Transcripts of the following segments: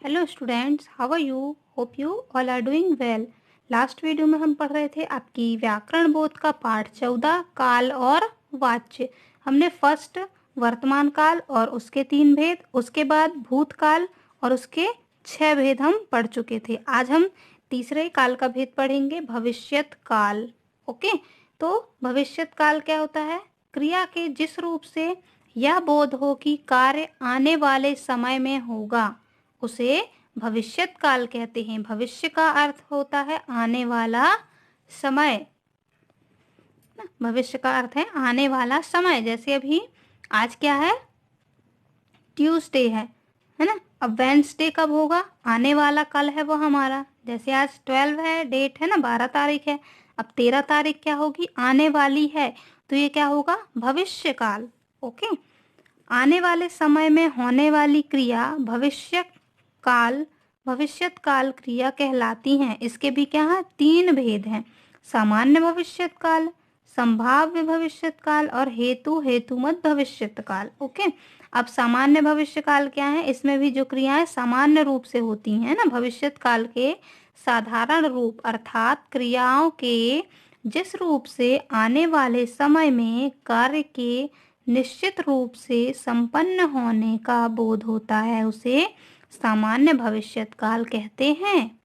Hello students, how are you? Hope you all are doing well. Last video में हम पढ़ रहे थे आपकी व्याकरण बोध का पाठ 14 काल और वाच्य। हमने फर्स्ट वर्तमान काल और उसके 3 भेद, उसके बाद भूतकाल और उसके 6 भेद हम पढ़ चुके थे। आज हम तीसरे काल का भेद पढ़ेंगे, भविष्यत काल। ओके, तो भविष्यत काल क्या होता है? क्रिया के जिस रूप से यह बोध हो कि कार्य आने वाले समय में होगा उसे भविष्यत काल कहते हैं। भविष्य का अर्थ होता है आने वाला समय। भविष्य का अर्थ है आने वाला समय। जैसे अभी आज क्या है? ट्यूसडे है ना। अब वेंसडे कब होगा? आने वाला कल है वो हमारा। जैसे आज 12 है, डेट है ना, 12 तारीख है। अब 13 तारीख क्या होगी? आने वाली है, तो ये क्या होगा? भविष्य काल। ओके, आने वाले समय में होने वाली क्रिया भविष्यत काल क्रिया कहलाती हैं। इसके भी क्या है? 3 भेद हैं, सामान्य भविष्यत काल, संभाव्य भविष्यत काल और हेतुमत भविष्यत काल। ओके, अब सामान्य भविष्य काल क्या है? इसमें भी जो क्रियाएं सामान्य रूप से होती हैं ना, भविष्यत काल के साधारण रूप अर्थात क्रियाओं के जिस रूप से आने वाले समय में कार्य के निश्चित रूप से संपन्न होने का बोध होता है, उसे सामान्य भविष्यत काल कहते हैं।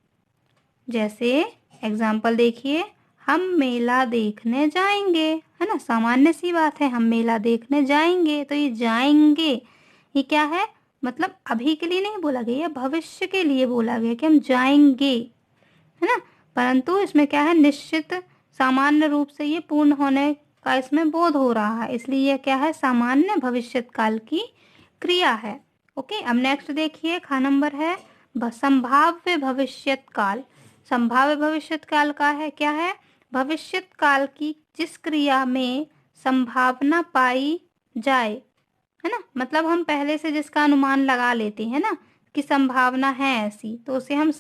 जैसे एग्जाम्पल देखिए, हम मेला देखने जाएंगे, है ना। सामान्य सी बात है, हम मेला देखने जाएंगे। तो ये जाएंगे, ये क्या है? मतलब अभी के लिए नहीं बोला गया, भविष्य के लिए बोला गया कि हम जाएंगे, है ना। परंतु इसमें क्या है? निश्चित सामान्य रूप से ये पूर्ण होने का इसमें बोध हो रहा है, इसलिए यह क्या है? सामान्य भविष्यत काल की क्रिया है। ओके, अब नेक्स्ट देखिए, खा नंबर है संभाव्य भविष्यत काल। संभाव्य भविष्यत काल का है क्या है? भविष्यत काल की जिस क्रिया में संभावना पाई जाए, है ना। मतलब हम पहले से जिसका अनुमान लगा लेते हैं ना कि संभावना है ऐसी, तो उसे हम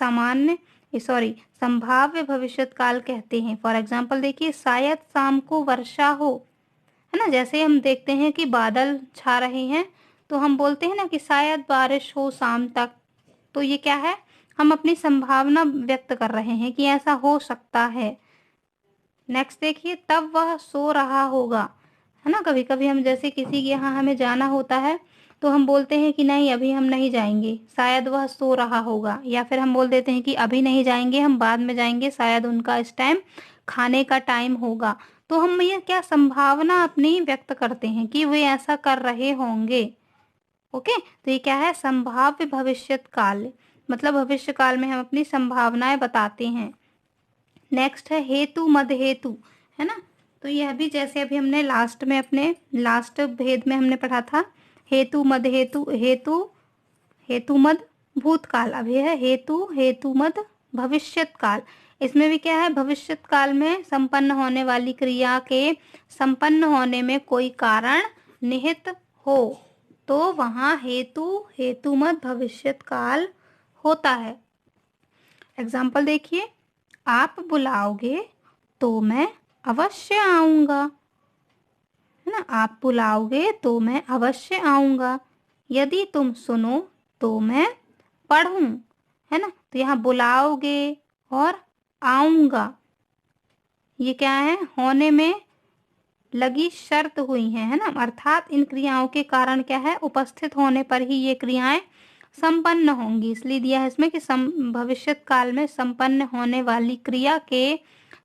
संभाव्य भविष्यत काल कहते हैं। फॉर एग्जाम्पल देखिए, शायद शाम को वर्षा हो, है ना। जैसे हम देखते हैं कि बादल छा रहे हैं, तो हम बोलते हैं ना कि शायद बारिश हो शाम तक। तो ये क्या है? हम अपनी संभावना व्यक्त कर रहे हैं कि ऐसा हो सकता है। नेक्स्ट देखिए, तब वह सो रहा होगा, है ना। कभी कभी हम जैसे किसी के यहाँ हमें जाना होता है, तो हम बोलते हैं कि नहीं अभी हम नहीं जाएंगे, शायद वह सो रहा होगा। या फिर हम बोल देते हैं कि अभी नहीं जाएंगे, हम बाद में जाएंगे, शायद उनका इस टाइम खाने का टाइम होगा। तो हम ये क्या संभावना अपनी व्यक्त करते हैं कि वे ऐसा कर रहे होंगे। ओके, तो ये क्या है? संभाव्य भविष्यत काल। मतलब भविष्य काल में हम अपनी संभावनाएं बताते हैं। नेक्स्ट है हेतु मद हेतु, है ना। तो यह भी जैसे अभी हमने अपने लास्ट भेद में हमने पढ़ा था, हेतु मद हेतु मद भूतकाल। अब यह है हेतु मद भविष्यत काल। इसमें भी क्या है? भविष्यत काल में संपन्न होने वाली क्रिया के संपन्न होने में कोई कारण निहित हो, तो वहाँ हेतु मद भविष्यत काल होता है। एग्जाम्पल देखिए, आप बुलाओगे तो मैं अवश्य आऊंगा, है ना। आप बुलाओगे तो मैं अवश्य आऊंगा। यदि तुम सुनो तो मैं पढ़ूं, है ना। तो यहाँ बुलाओगे और आऊंगा, ये क्या है? होने में लगी शर्त हुई है ना। अर्थात इन क्रियाओं के कारण क्या है? उपस्थित होने पर ही ये क्रियाएं संपन्न होंगी। इसलिए दिया है इसमें कि भविष्यत काल में संपन्न होने वाली क्रिया के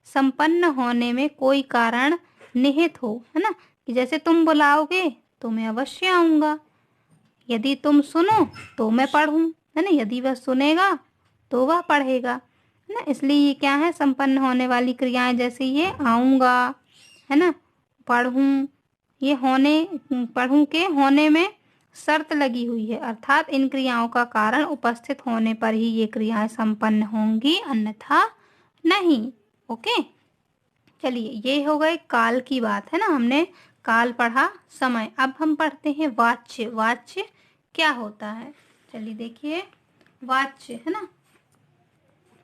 संपन्न होने में कोई कारण निहित हो, है ना। कि जैसे तुम बुलाओगे तो मैं अवश्य आऊंगा, यदि तुम सुनो तो मैं पढ़ूं, है ना। यदि वह सुनेगा तो वह पढ़ेगा, है ना। इसलिए ये क्या है? संपन्न होने वाली क्रियाएं, जैसे ये आऊंगा, है ना, पढ़ूं, ये पढ़ूं के होने में शर्त लगी हुई है। अर्थात इन क्रियाओं का कारण उपस्थित होने पर ही ये क्रियाएं संपन्न होंगी, अन्यथा नहीं। ओके, चलिए ये हो गए काल की बात, है ना। हमने काल पढ़ा, समय। अब हम पढ़ते हैं वाच्य। वाच्य क्या होता है? चलिए देखिए, वाच्य, है ना,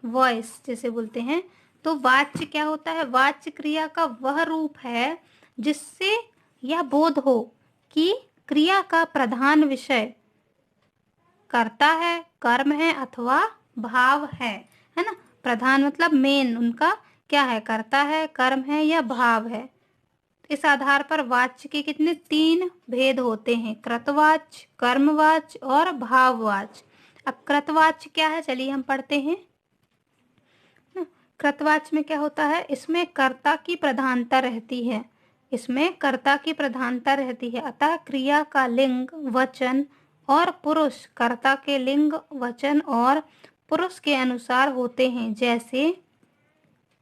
वॉइस जैसे बोलते हैं। तो वाच्य क्या होता है? वाच्य क्रिया का वह रूप है जिससे यह बोध हो कि क्रिया का प्रधान विषय कर्ता है कर्म है अथवा भाव है ना। प्रधान मतलब मेन, उनका क्या है, कर्ता है, कर्म है या भाव है। इस आधार पर वाच्य के कितने 3 भेद होते हैं, कृतवाच्य, कर्मवाच्य और भाववाच्य। अब कृतवाच्य क्या है, चलिए हम पढ़ते हैं। कृतवाच्य में क्या होता है, इसमें कर्ता की प्रधानता रहती है, इसमें कर्ता की प्रधानता रहती है। अतः क्रिया का लिंग, वचन और पुरुष कर्ता के लिंग, वचन और पुरुष के अनुसार होते हैं। जैसे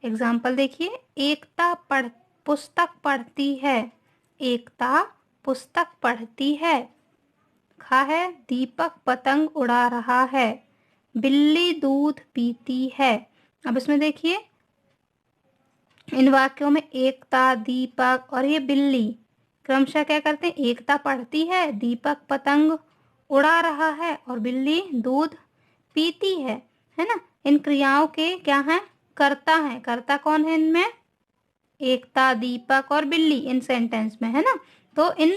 एग्जाम्पल देखिए, एकता पुस्तक पढ़ती है, एकता पुस्तक पढ़ती है। खा है, दीपक पतंग उड़ा रहा है, बिल्ली दूध पीती है। अब इसमें देखिए, इन वाक्यों में एकता, दीपक और ये बिल्ली क्रमशः क्या करते हैं, एकता पढ़ती है, दीपक पतंग उड़ा रहा है और बिल्ली दूध पीती है ना। इन क्रियाओं के क्या हैं, कर्ता हैं। कर्ता कौन है इनमें, एकता, दीपक और बिल्ली, इन सेंटेंस में, है ना। तो इन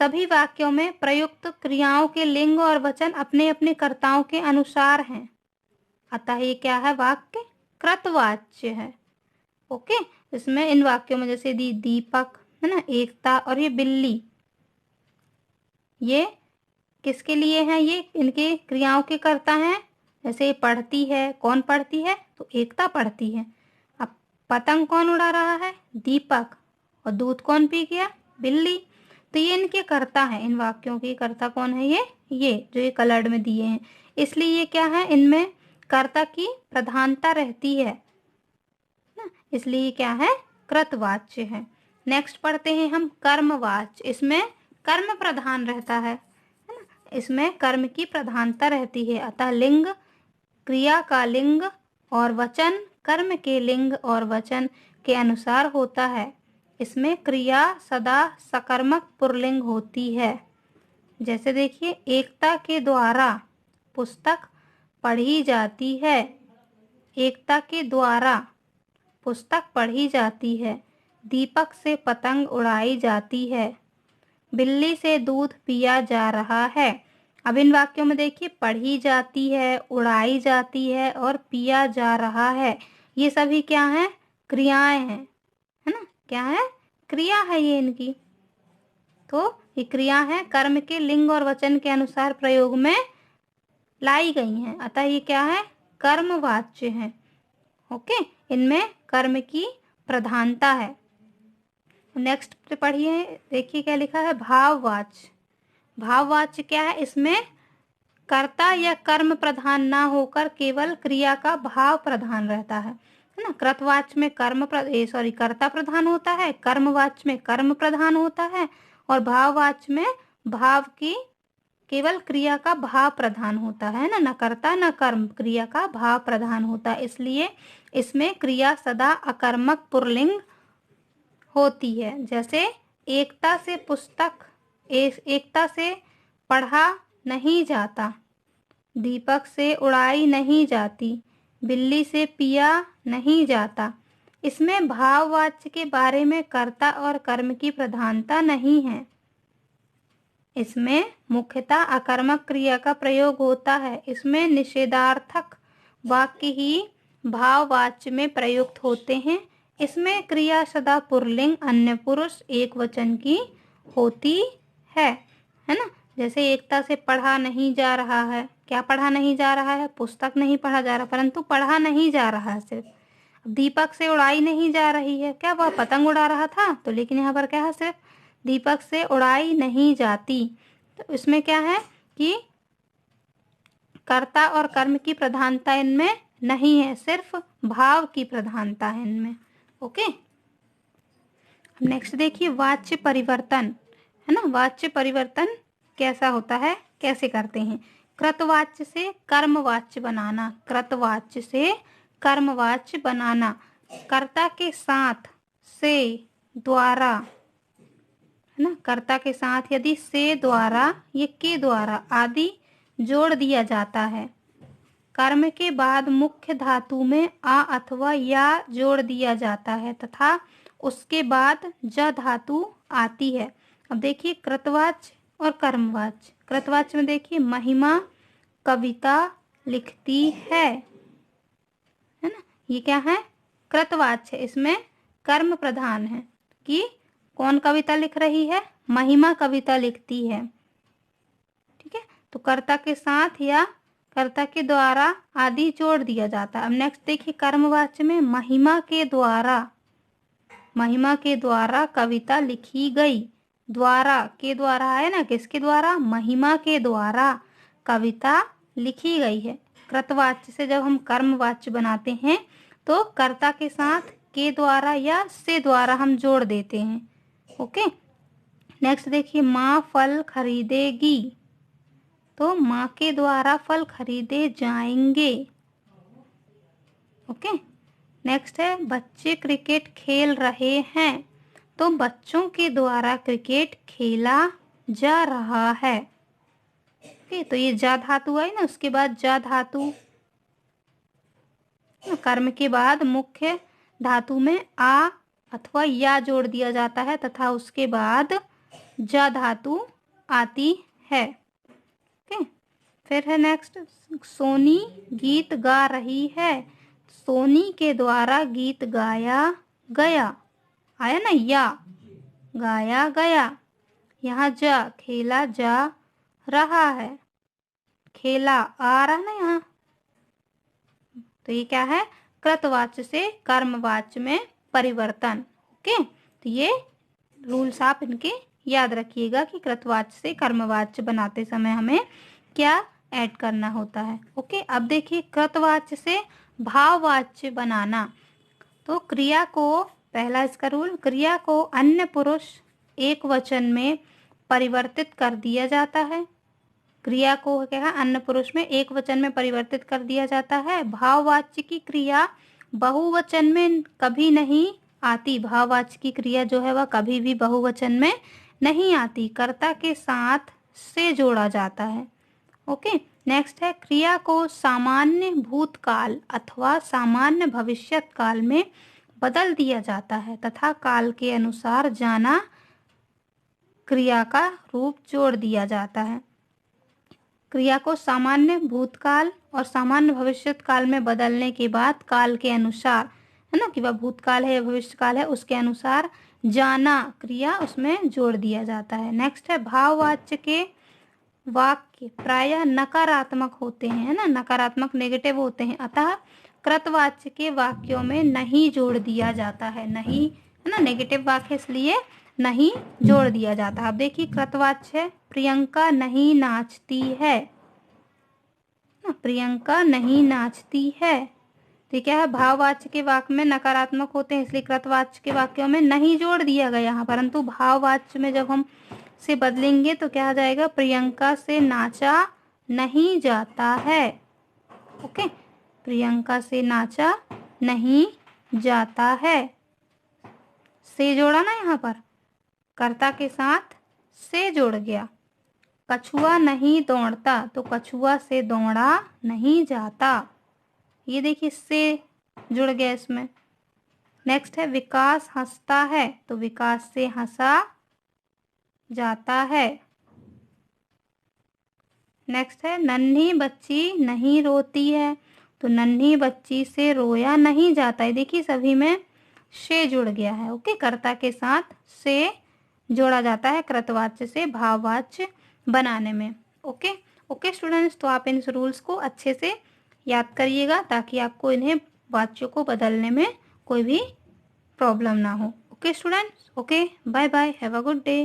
सभी वाक्यों में प्रयुक्त क्रियाओं के लिंग और वचन अपने अपने कर्ताओं के अनुसार हैं। अतः ये क्या है, वाक्य कृतवाच्य है। ओके, इसमें इन वाक्यों में जैसे दीपक है ना, एकता और ये बिल्ली, ये किसके लिए हैं, ये इनके क्रियाओं के कर्ता हैं। जैसे पढ़ती है, कौन पढ़ती है, तो एकता पढ़ती है। अब पतंग कौन उड़ा रहा है, दीपक, और दूध कौन पी गया, बिल्ली। तो ये इनके कर्ता हैं, इन वाक्यों के कर्ता कौन है, ये जो ये कलर्ड में दिए हैं। इसलिए ये क्या है, इनमें कर्ता की प्रधानता रहती है ना, इसलिए क्या है, कृतवाच्य है। नेक्स्ट पढ़ते हैं हम कर्मवाच्य। इसमें कर्म प्रधान रहता है ना, इसमें कर्म की प्रधानता रहती है। अतः लिंग क्रिया का लिंग और वचन कर्म के लिंग और वचन के अनुसार होता है। इसमें क्रिया सदा सकर्मक पुल्लिंग होती है। जैसे देखिए, एकता के द्वारा पुस्तक पढ़ी जाती है, एकता के द्वारा पुस्तक पढ़ी जाती है, दीपक से पतंग उड़ाई जाती है, बिल्ली से दूध पिया जा रहा है। अब इन वाक्यों में देखिए, पढ़ी जाती है, उड़ाई जाती है और पिया जा रहा है, ये सभी क्या हैं, क्रियाएं हैं, है ना। क्या है, क्रिया है ये इनकी। तो ये क्रिया है, कर्म के लिंग और वचन के अनुसार प्रयोग में लाई गई हैं। अतः ये क्या है, कर्मवाच्य है। ओके, इनमें कर्म की प्रधानता है। नेक्स्ट पढ़िए, देखिए क्या लिखा है, भाववाच्य। भाववाच्य क्या है, इसमें कर्ता या कर्म प्रधान ना होकर केवल क्रिया का भाव प्रधान रहता है ना। कृतवाच्य में कर्ता प्रधान होता है, कर्मवाच्य में कर्म प्रधान होता है और भाववाच्य में भाव की केवल क्रिया का भाव प्रधान होता है ना, न कर्ता न कर्म, क्रिया का भाव प्रधान होता है। इसलिए इसमें क्रिया सदा अकर्मक पुल्लिंग होती है। जैसे एकता से एकता से पढ़ा नहीं जाता, दीपक से उड़ाई नहीं जाती, बिल्ली से पिया नहीं जाता। इसमें भाववाच्य के बारे में कर्ता और कर्म की प्रधानता नहीं है। इसमें मुख्यतः अकर्मक क्रिया का प्रयोग होता है। इसमें निषेधार्थक वाक्य ही भाववाच्य में प्रयुक्त होते हैं। इसमें क्रिया सदा पुल्लिंग अन्य पुरुष एक वचन की होती है ना। जैसे एकता से पढ़ा नहीं जा रहा है, क्या पढ़ा नहीं जा रहा है, पुस्तक नहीं पढ़ा जा रहा, परंतु पढ़ा नहीं जा रहा है सिर्फ। दीपक से उड़ाई नहीं जा रही है, क्या वह पतंग उड़ा रहा था, तो लेकिन यहाँ पर क्या है, सिर्फ दीपक से उड़ाई नहीं जाती। तो इसमें क्या है कि कर्ता और कर्म की प्रधानता इनमें नहीं है, सिर्फ भाव की प्रधानता है इनमें। ओके, नेक्स्ट देखिए, वाच्य परिवर्तन, है ना। वाच्य परिवर्तन कैसा होता है, कैसे करते हैं, कृतवाच्य से कर्मवाच्य बनाना, कृतवाच्य से कर्मवाच्य बनाना। कर्ता के साथ से, द्वारा, है ना, कर्ता के साथ यदि से द्वारा, ये के द्वारा आदि जोड़ दिया जाता है। कर्म के बाद मुख्य धातु में आ अथवा या जोड़ दिया जाता है तथा उसके बाद ज धातु आती है। अब देखिए, कृतवाच्य और कर्मवाच्य। कृतवाच्य में देखिए, महिमा, कविता, लिखती है ना। ये क्या है, कृतवाच्य, इसमें कर्म प्रधान है कि कौन कविता लिख रही है, महिमा कविता लिखती है। ठीक है, तो कर्ता के साथ या कर्ता के द्वारा आदि जोड़ दिया जाता है। अब नेक्स्ट देखिए, कर्मवाच्य में महिमा के द्वारा, महिमा के द्वारा कविता लिखी गई। द्वारा के द्वारा है ना, किसके द्वारा, महिमा के द्वारा कविता लिखी गई है। कृतवाच्य से जब हम कर्मवाच्य बनाते हैं तो कर्ता के साथ के द्वारा या से द्वारा हम जोड़ देते हैं। ओके, नेक्स्ट देखिए, माँ फल खरीदेगी, तो माँ के द्वारा फल खरीदे जाएंगे। ओके, नेक्स्ट है, बच्चे क्रिकेट खेल रहे हैं, तो बच्चों के द्वारा क्रिकेट खेला जा रहा है। ओके, तो ये जा धातु आई ना, उसके बाद जा धातु, कर्म के बाद मुख्य धातु में आ अथवा या जोड़ दिया जाता है तथा उसके बाद जा धातु आती है। ओके, फिर है नेक्स्ट, सोनी गीत गा रही है, सोनी के द्वारा गीत गाया गया, आया ना, या गाया गया। यहाँ जा, खेला जा रहा है, खेला आ रहा ना यहाँ, तो ये क्या है, कृतवाच्य से कर्मवाच्य में परिवर्तन। ओके, तो ये रूल्स आप इनके याद रखिएगा कि कृतवाच्य से कर्मवाच्य बनाते समय हमें क्या ऐड करना होता है। ओके, अब देखिए, कृतवाच्य से भाववाच्य बनाना, तो क्रिया को, पहला इसका रूल, क्रिया को अन्य पुरुष एक वचन में परिवर्तित कर दिया जाता है। क्रिया को क्या है, अन्य पुरुष में एक वचन में परिवर्तित कर दिया जाता है। भाववाच्य की क्रिया बहुवचन में कभी नहीं आती, भाववाच्य की क्रिया जो है वह कभी भी बहुवचन में नहीं आती, कर्ता के साथ से जोड़ा जाता है। ओके, नेक्स्ट है, क्रिया को सामान्य भूतकाल अथवा सामान्य भविष्यत काल में बदल दिया जाता है तथा काल के अनुसार जाना क्रिया का रूप जोड़ दिया जाता है। क्रिया को सामान्य भूतकाल और सामान्य भविष्यत काल में बदलने के बाद काल के अनुसार, है ना, कि वह भूतकाल है या भविष्य काल है, उसके अनुसार जाना क्रिया उसमें जोड़ दिया जाता है। नेक्स्ट है, भाववाच्य के वाक्य प्रायः नकारात्मक होते हैं, है ना, नकारात्मक नेगेटिव होते हैं, अतः कृतवाच्य के वाक्यों में नहीं जोड़ दिया जाता है, नहीं, है ना, नेगेटिव वाक्य इसलिए नहीं जोड़ दिया जाता। अब देखिए, कृतवाच्य है, प्रियंका नहीं नाचती है, प्रियंका नहीं नाचती है, तो क्या है, भाववाच्य के वाक्य में नकारात्मक होते हैं इसलिए कृतवाच्य के वाक्यों में नहीं जोड़ दिया गया यहाँ, परंतु भाववाच्य में जब हम से बदलेंगे तो क्या आ जाएगा, प्रियंका से नाचा नहीं जाता है। ओके, प्रियंका से नाचा नहीं जाता है, से जोड़ा ना यहाँ पर, कर्ता के साथ से जुड़ गया। कछुआ नहीं दौड़ता, तो कछुआ से दौड़ा नहीं जाता, ये देखिए से जुड़ गया इसमें। नेक्स्ट है, विकास हंसता है, तो विकास से हंसा जाता है। नेक्स्ट है, नन्ही बच्ची नहीं रोती है, तो नन्ही बच्ची से रोया नहीं जाता है, देखिए सभी में से जुड़ गया है। ओके, कर्ता के साथ से जोड़ा जाता है कृतवाच्य से भाववाच्य बनाने में। ओके ओके स्टूडेंट्स, तो आप इन रूल्स को अच्छे से याद करिएगा ताकि आपको इन्हें वाच्यों को बदलने में कोई भी प्रॉब्लम ना हो। Okay students, okay, bye bye, have a good day.